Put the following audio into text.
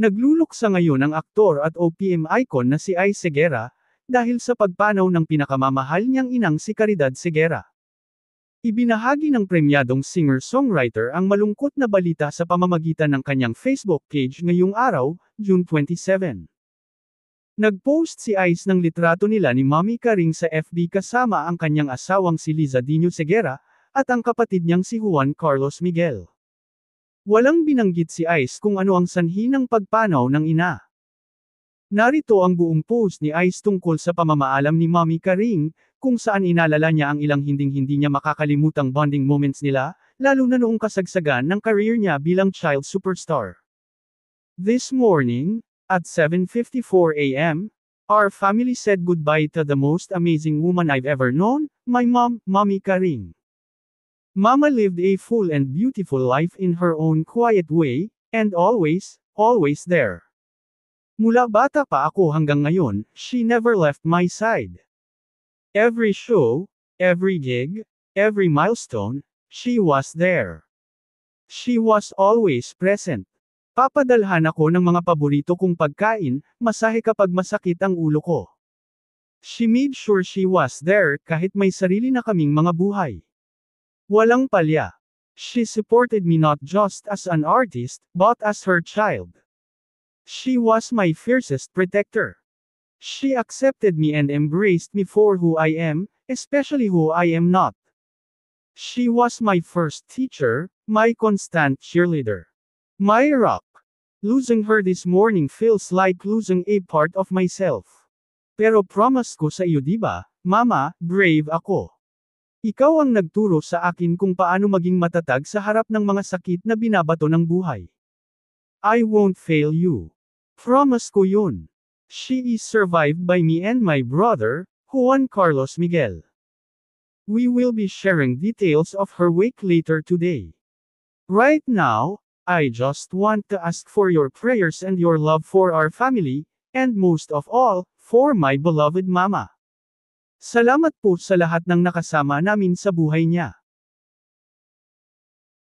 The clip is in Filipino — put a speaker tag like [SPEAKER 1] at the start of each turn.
[SPEAKER 1] Nagluluksa ngayon ang aktor at OPM icon na si Ice Seguera, dahil sa pagpanaw ng pinakamamahal niyang inang si Caridad Seguera. Ibinahagi ng premyadong singer-songwriter ang malungkot na balita sa pamamagitan ng kanyang Facebook page ngayong araw, June 27. Nag-post si Ice ng litrato nila ni Mommy Karing sa FB kasama ang kanyang asawang si Liza Dino Seguera, at ang kapatid niyang si Juan Carlos Miguel. Walang binanggit si Ice kung ano ang sanhi ng pagpanaw ng ina. Narito ang buong post ni Ice tungkol sa pamamaalam ni Mommy Karing, kung saan inalala niya ang ilang hindi niya makakalimutang bonding moments nila, lalo na noong kasagsagan ng career niya bilang child superstar. This morning, at 7:54 a.m., our family said goodbye to the most amazing woman I've ever known, my mom, Mommy Karing. Mama lived a full and beautiful life in her own quiet way, and always there. Mula bata pa ako hanggang ngayon, she never left my side. Every show, every gig, every milestone, she was there. She was always present. Papadalhan ako ng mga paborito kong pagkain, masahe kapag masakit ang ulo ko. She made sure she was there kahit may sarili na kaming mga buhay. Walang palya. She supported me not just as an artist, but as her child. She was my fiercest protector. She accepted me and embraced me for who I am, especially who I am not. She was my first teacher, my constant cheerleader. My rock. Losing her this morning feels like losing a part of myself. Pero promise ko sa iyo diba, Mama, brave ako. Ikaw ang nagturo sa akin kung paano maging matatag sa harap ng mga sakit na binabato ng buhay. I won't fail you. Promise ko yun. She is survived by me and my brother, Juan Carlos Miguel. We will be sharing details of her wake later today. Right now, I just want to ask for your prayers and your love for our family, and most of all, for my beloved mama. Salamat po sa lahat ng nakasama namin sa buhay niya.